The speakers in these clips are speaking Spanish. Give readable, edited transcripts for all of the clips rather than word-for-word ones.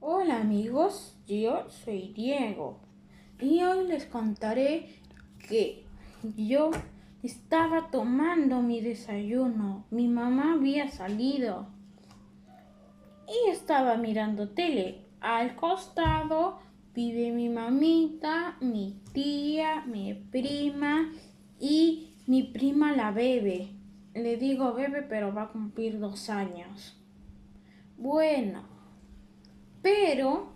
Hola amigos, yo soy Diego y hoy les contaré que yo estaba tomando mi desayuno. Mi mamá había salido y estaba mirando tele. Al costado vive mi mamita, mi tía, mi prima y mi prima la bebé. Le digo bebé, pero va a cumplir 2 años. Bueno, pero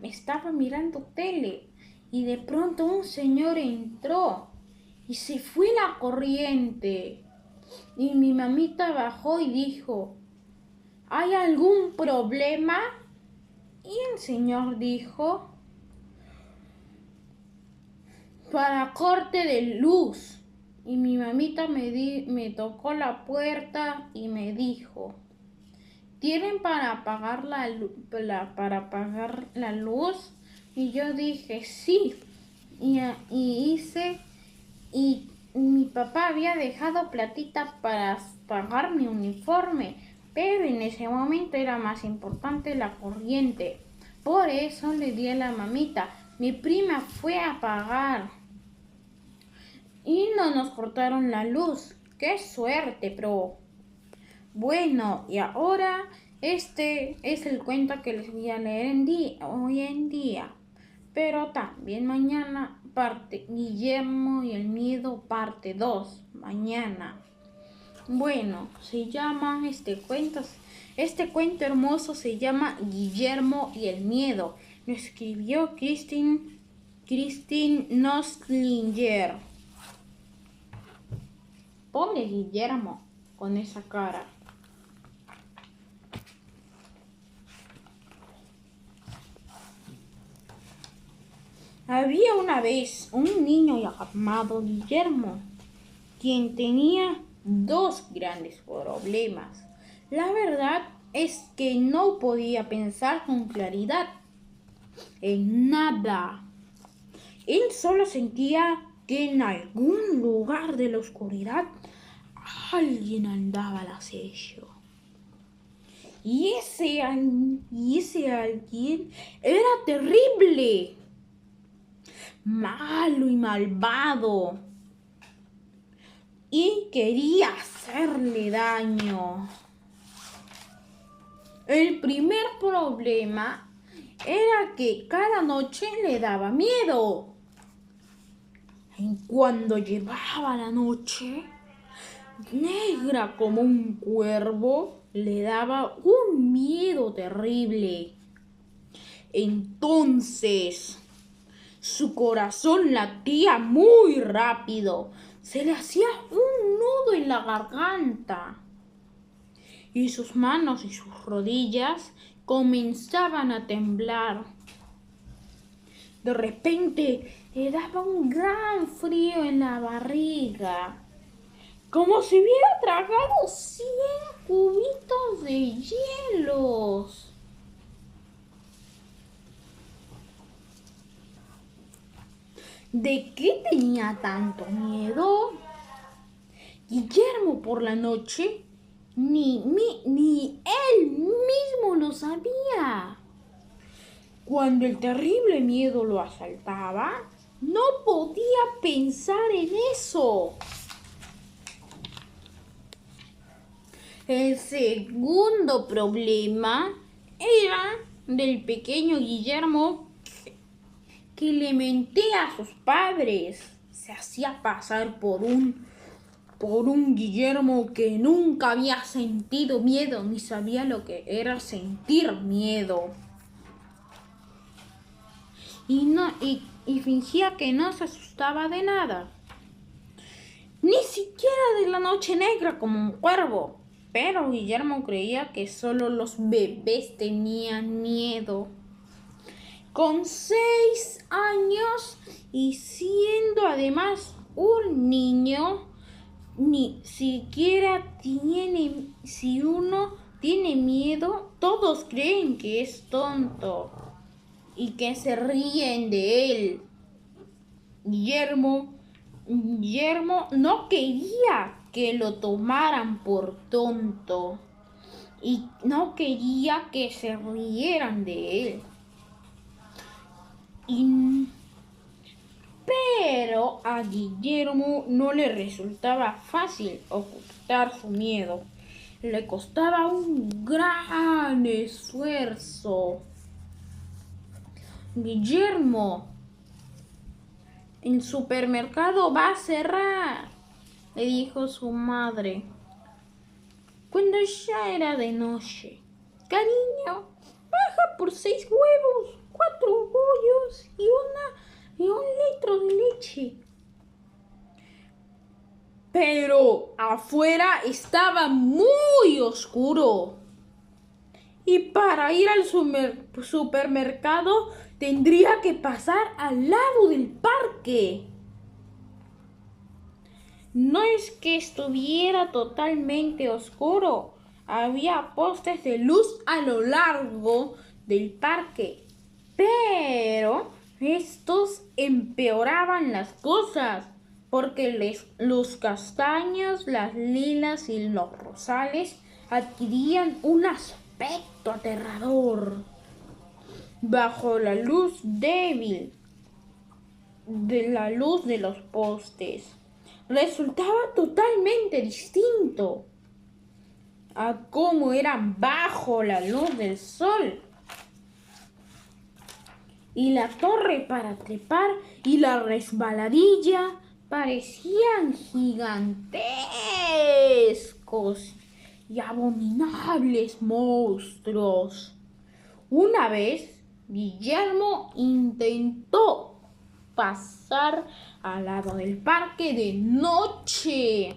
estaba mirando tele y de pronto un señor entró y se fue la corriente. Y mi mamita bajó y dijo, ¿hay algún problema? Y el señor dijo, para corte de luz. Y mi mamita me tocó la puerta y me dijo, ¿tienen para apagar para apagar la luz? Y yo dije, sí. Y mi papá había dejado platita para pagar mi uniforme, pero en ese momento era más importante la corriente. Por eso le di a la mamita. Mi prima fue a pagar y no nos cortaron la luz. ¡Qué suerte, pro! Bueno, y ahora este es el cuento que les voy a leer hoy en día. Pero también mañana parte Guillermo y el miedo parte 2. Mañana. Bueno, se llama este cuento hermoso se llama Guillermo y el miedo. Lo escribió Christine Noslinger. Pobre Guillermo con esa cara. Había una vez un niño llamado Guillermo, quien tenía dos grandes problemas. La verdad es que no podía pensar con claridad en nada. Él solo sentía que en algún lugar de la oscuridad alguien andaba al acecho. Y ese alguien era terrible, malo y malvado, y quería hacerle daño. El primer problema era que cada noche le daba miedo. Y cuando llegaba la noche, negra como un cuervo, le daba un miedo terrible. Entonces, su corazón latía muy rápido. Se le hacía un nudo en la garganta. Y sus manos y sus rodillas comenzaban a temblar. De repente le daba un gran frío en la barriga, como si hubiera tragado 100 cubitos de hielos. ¿De qué tenía tanto miedo? Guillermo por la noche ni él mismo lo sabía. Cuando el terrible miedo lo asaltaba, no podía pensar en eso. El segundo problema era del pequeño Guillermo que le mentía a sus padres. Se hacía pasar por un Guillermo que nunca había sentido miedo ni sabía lo que era sentir miedo. Y fingía que no se asustaba de nada, ni siquiera de la noche negra como un cuervo. Pero Guillermo creía que solo los bebés tenían miedo. Con 6 años y siendo además un niño, ni siquiera si uno tiene miedo, todos creen que es tonto y que se ríen de él. Guillermo no quería que lo tomaran por tonto. y no quería que se rieran de él. Pero a Guillermo no le resultaba fácil ocultar su miedo. Le costaba un gran esfuerzo. Guillermo, el supermercado va a cerrar, le dijo su madre, cuando ya era de noche. Cariño, baja por 6 huevos, 4 bollos y un litro de leche. Pero afuera estaba muy oscuro. Y para ir al supermercado tendría que pasar al lado del parque. No es que estuviera totalmente oscuro. Había postes de luz a lo largo del parque. Pero estos empeoraban las cosas, porque los castaños, las lilas y los rosales adquirían un aspecto aterrador. Bajo la luz débil de la luz de los postes, resultaba totalmente distinto a cómo eran bajo la luz del sol. Y la torre para trepar y la resbaladilla parecían gigantescos y abominables monstruos. Una vez, Guillermo intentó pasar al lado del parque de noche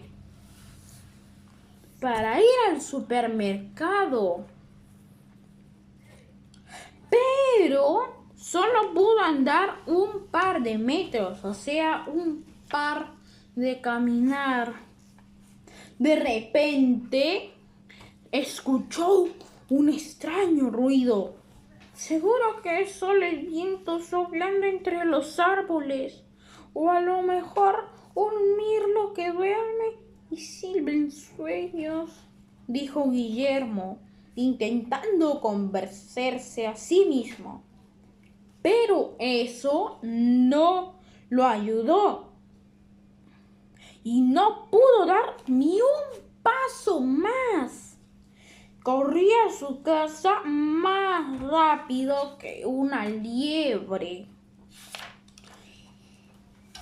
para ir al supermercado, pero solo pudo andar un par de metros, o sea, un par de caminar. De repente, escuchó un extraño ruido. Seguro que es solo el viento soplando entre los árboles, o a lo mejor un mirlo que duerme y silba en sueños, dijo Guillermo, intentando convencerse a sí mismo. Pero eso no lo ayudó y no pudo dar ni un paso más. Corría a su casa más rápido que una liebre.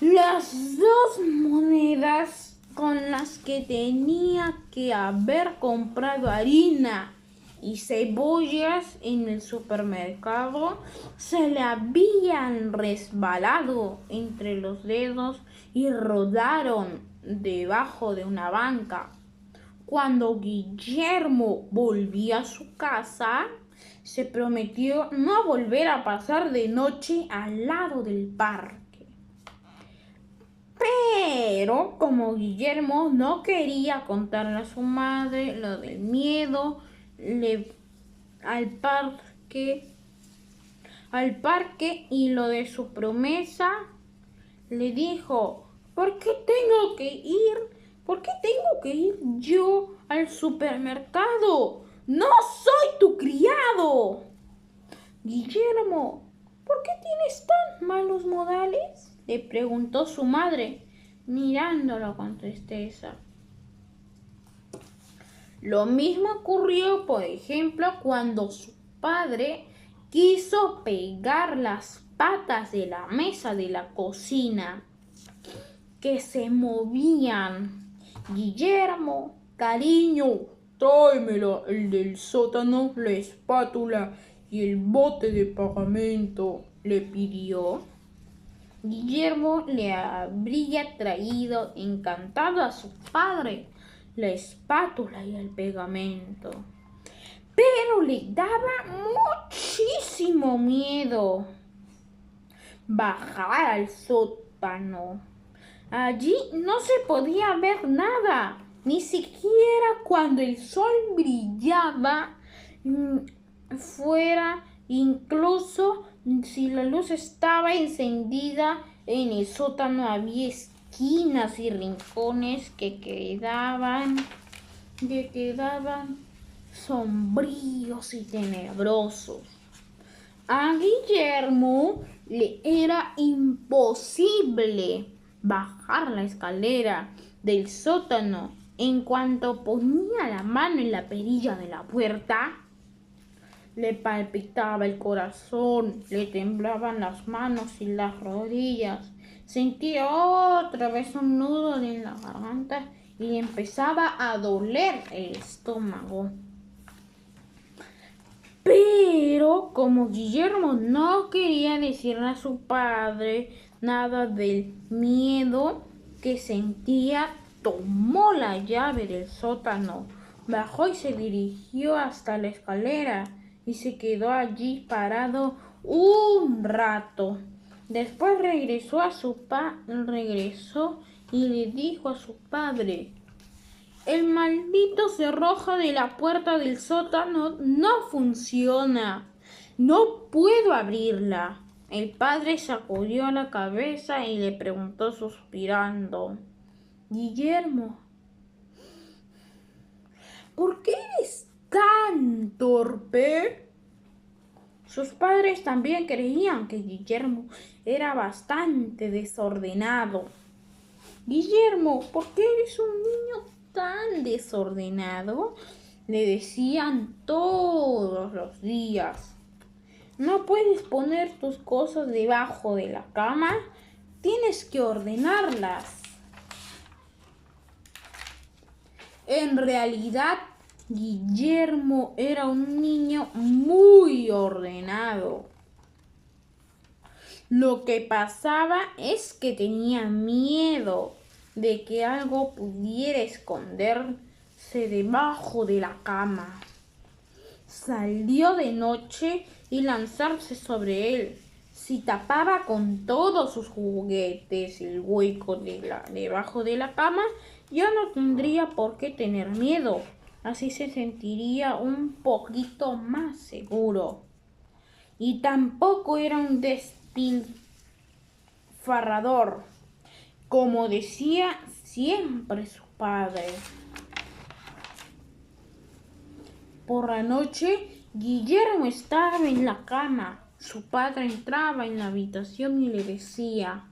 Las 2 monedas con las que tenía que haber comprado harina y cebollas en el supermercado se le habían resbalado entre los dedos y rodaron debajo de una banca. Cuando Guillermo volvió a su casa, se prometió no volver a pasar de noche al lado del parque. Pero como Guillermo no quería contarle a su madre lo del miedo al parque y lo de su promesa, le dijo: ¿Por qué tengo que ir? ¿Por qué tengo que ir yo al supermercado? ¡No soy tu criado! Guillermo, ¿por qué tienes tan malos modales?, le preguntó su madre, mirándolo con tristeza. Lo mismo ocurrió, por ejemplo, cuando su padre quiso pegar las patas de la mesa de la cocina, que se movían. Guillermo, cariño, tráemela el del sótano, la espátula y el bote de pegamento, le pidió. Guillermo le habría traído encantado a su padre la espátula y el pegamento, pero le daba muchísimo miedo bajar al sótano. Allí no se podía ver nada, ni siquiera cuando el sol brillaba fuera. Incluso si la luz estaba encendida, en el sótano había esquinas y rincones que quedaban sombríos y tenebrosos. A Guillermo le era imposible bajar la escalera del sótano. En cuanto ponía la mano en la perilla de la puerta, le palpitaba el corazón, le temblaban las manos y las rodillas. Sentía otra vez un nudo en la garganta y le empezaba a doler el estómago. Pero como Guillermo no quería decirle a su padre nada del miedo que sentía, tomó la llave del sótano, bajó y se dirigió hasta la escalera y se quedó allí parado un rato. Después regresó y le dijo a su padre: el maldito cerrojo de la puerta del sótano no funciona. No puedo abrirla. El padre sacudió la cabeza y le preguntó suspirando: Guillermo, ¿por qué eres tan torpe? Sus padres también creían que Guillermo era bastante desordenado. Guillermo, ¿por qué eres un niño tan desordenado? Le decían todos los días. No puedes poner tus cosas debajo de la cama, tienes que ordenarlas. En realidad, Guillermo era un niño muy ordenado. Lo que pasaba es que tenía miedo de que algo pudiera esconderse debajo de la cama. Salió de noche y lanzarse sobre él. Si tapaba con todos sus juguetes el hueco debajo de la cama, ya no tendría por qué tener miedo. Así se sentiría un poquito más seguro. Y tampoco era un despilfarrador, como decía siempre su padre. Por la noche, Guillermo estaba en la cama. Su padre entraba en la habitación y le decía: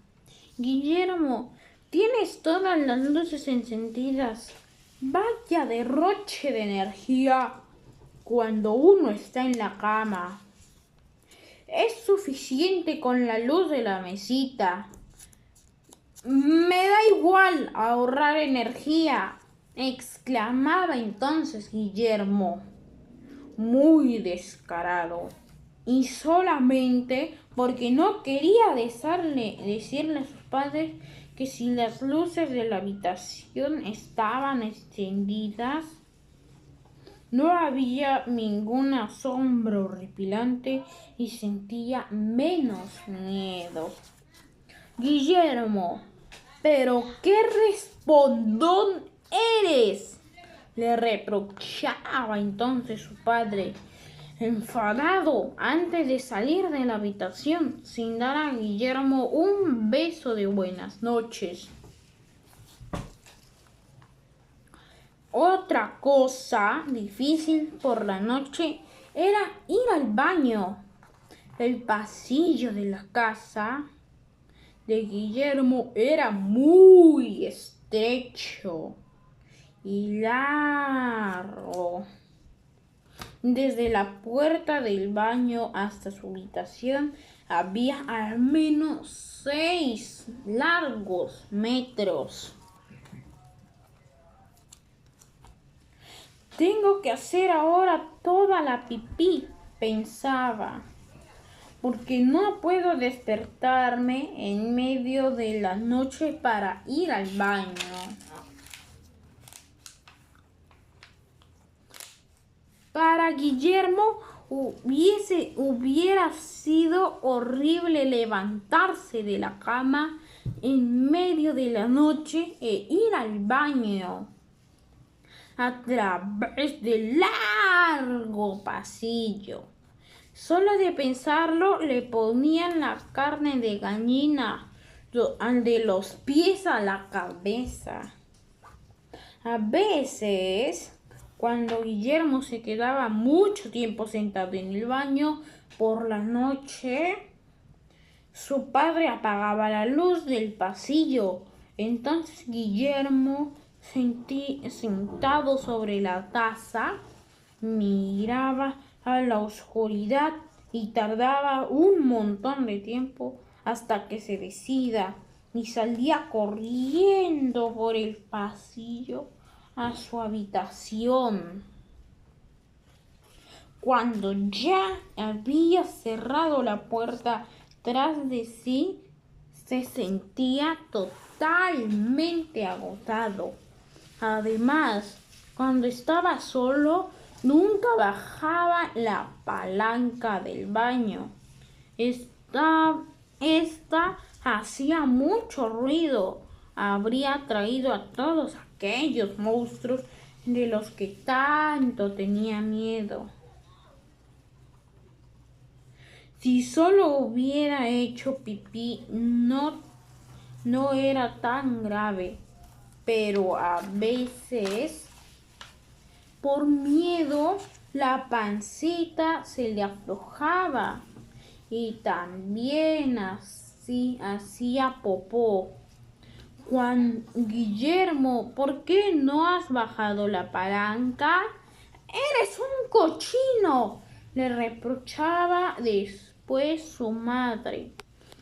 Guillermo, tienes todas las luces encendidas. Vaya derroche de energía cuando uno está en la cama. Es suficiente con la luz de la mesita. Me da igual ahorrar energía, exclamaba entonces Guillermo, muy descarado, y solamente porque no quería decirle a sus padres que si las luces de la habitación estaban encendidas, no había ningún asombro horripilante y sentía menos miedo. Guillermo, ¿pero qué respondón eres?, le reprochaba entonces su padre, enfadado, antes de salir de la habitación, sin dar a Guillermo un beso de buenas noches. Otra cosa difícil por la noche era ir al baño. El pasillo de la casa de Guillermo era muy estrecho y largo. Desde la puerta del baño hasta su habitación había al menos 6 largos metros. Tengo que hacer ahora toda la pipí, pensaba, porque no puedo despertarme en medio de la noche para ir al baño. Para Guillermo hubiera sido horrible levantarse de la cama en medio de la noche e ir al baño a través del largo pasillo. Solo de pensarlo le ponían la carne de gallina de los pies a la cabeza. A veces Cuando Guillermo se quedaba mucho tiempo sentado en el baño por la noche, su padre apagaba la luz del pasillo. Entonces Guillermo, sentado sobre la taza, miraba a la oscuridad y tardaba un montón de tiempo hasta que se decida y salía corriendo por el pasillo a su habitación. Cuando ya había cerrado la puerta tras de sí, se sentía totalmente agotado. Además, cuando estaba solo, nunca bajaba la palanca del baño. Esta hacía mucho ruido. Habría traído a todos aquellos monstruos de los que tanto tenía miedo. Si solo hubiera hecho pipí, no era tan grave, pero a veces, por miedo, la pancita se le aflojaba y también así hacía popó. Guillermo, ¿por qué no has bajado la palanca? ¡Eres un cochino!, le reprochaba después su madre,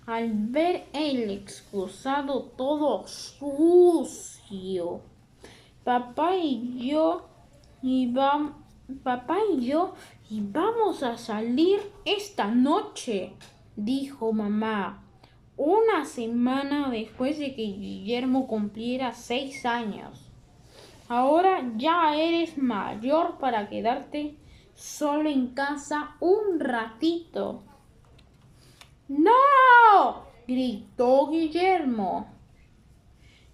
al ver el excusado todo sucio. Papá y yo íbamos a salir esta noche, dijo mamá, una semana después de que Guillermo cumpliera 6 años. Ahora ya eres mayor para quedarte solo en casa un ratito. ¡No!, gritó Guillermo,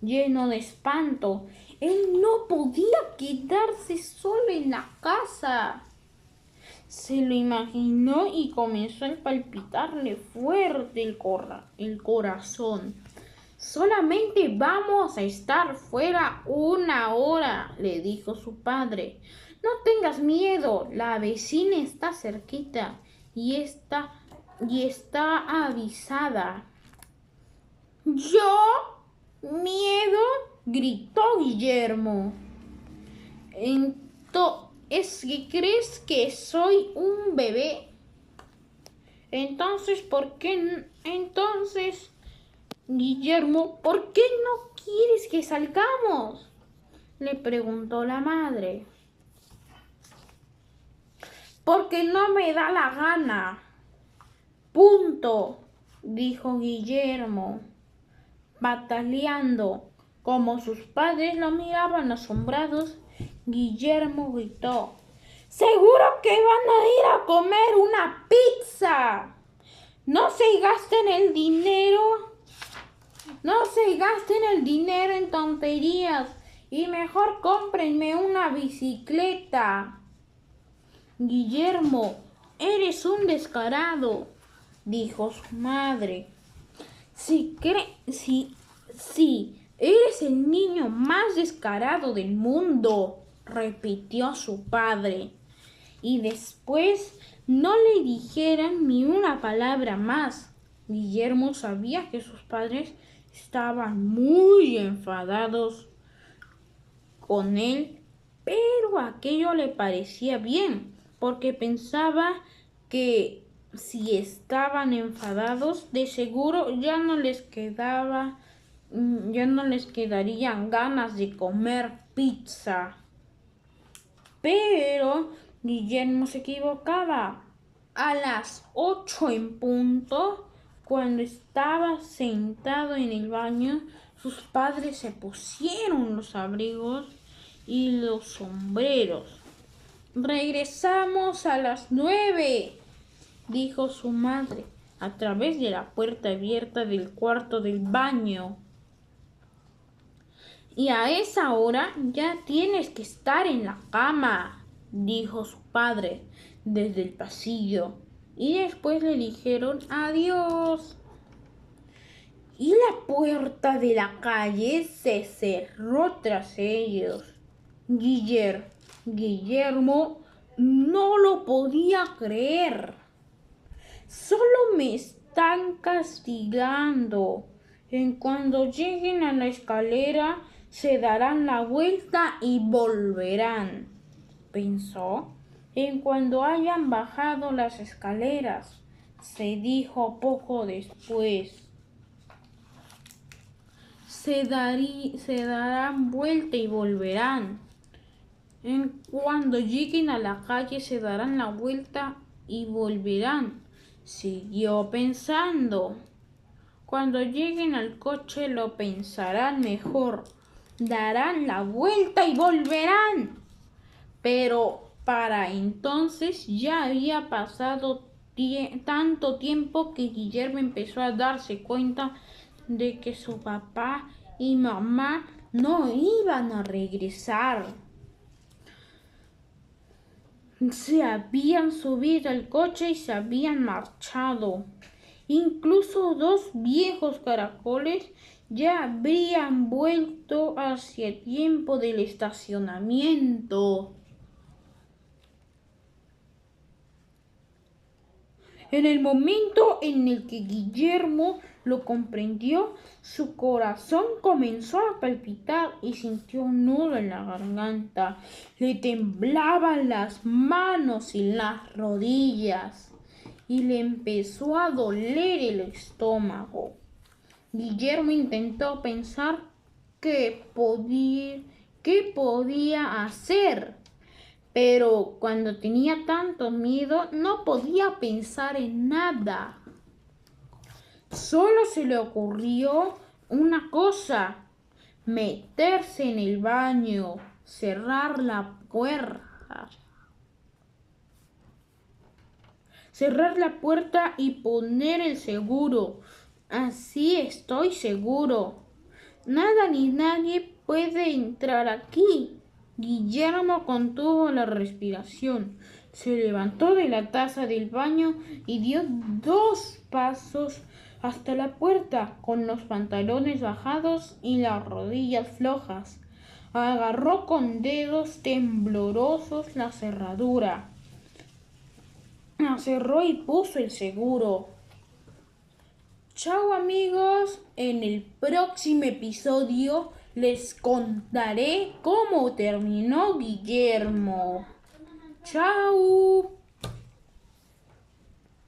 lleno de espanto. Él no podía quedarse solo en la casa. Se lo imaginó y comenzó a palpitarle fuerte el corazón. Solamente vamos a estar fuera 1 hora, le dijo su padre. No tengas miedo, la vecina está cerquita y está avisada. ¿Yo? ¿Miedo?, gritó Guillermo. ¿Es que crees que soy un bebé? Entonces, Guillermo, ¿por qué no quieres que salgamos?, le preguntó la madre. Porque no me da la gana. Punto, dijo Guillermo, pataleando. Como sus padres lo miraban asombrados, Guillermo gritó: ¡Seguro que van a ir a comer una pizza! No se gasten el dinero en tonterías y mejor cómprenme una bicicleta. Guillermo, eres un descarado, dijo su madre. Si eres el niño más descarado del mundo, repitió su padre. Y después no le dijeran ni una palabra más. Guillermo sabía que sus padres estaban muy enfadados con él, pero aquello le parecía bien, porque pensaba que si estaban enfadados, de seguro ya no les quedarían ganas de comer pizza. Pero Guillermo se equivocaba. A las 8 en punto, cuando estaba sentado en el baño, sus padres se pusieron los abrigos y los sombreros. Regresamos a las 9, dijo su madre a través de la puerta abierta del cuarto del baño. Y a esa hora ya tienes que estar en la cama, dijo su padre desde el pasillo. Y después le dijeron adiós. Y la puerta de la calle se cerró tras ellos. Guillermo no lo podía creer. Solo me están castigando. En cuando lleguen a la escalera, se darán la vuelta y volverán, pensó. En cuando hayan bajado las escaleras, se dijo poco después. Se darán vuelta y volverán. En cuando lleguen a la calle, se darán la vuelta y volverán. Siguió pensando. Cuando lleguen al coche lo pensarán mejor. Darán la vuelta y volverán. Pero para entonces ya había pasado tanto tiempo que Guillermo empezó a darse cuenta de que su papá y mamá no iban a regresar. Se habían subido al coche y se habían marchado. Incluso dos viejos caracoles ya habrían vuelto hacia tiempo del estacionamiento. En el momento en el que Guillermo lo comprendió, su corazón comenzó a palpitar y sintió un nudo en la garganta. Le temblaban las manos y las rodillas y le empezó a doler el estómago. Guillermo intentó pensar qué podía hacer, pero cuando tenía tanto miedo no podía pensar en nada. Solo se le ocurrió una cosa: meterse en el baño, cerrar la puerta y poner el seguro. Así estoy seguro. Nada ni nadie puede entrar aquí. Guillermo contuvo la respiración. Se levantó de la taza del baño y dio 2 pasos hasta la puerta, con los pantalones bajados y las rodillas flojas. Agarró con dedos temblorosos la cerradura. La cerró y puso el seguro. Chao amigos, en el próximo episodio les contaré cómo terminó Guillermo. Chao.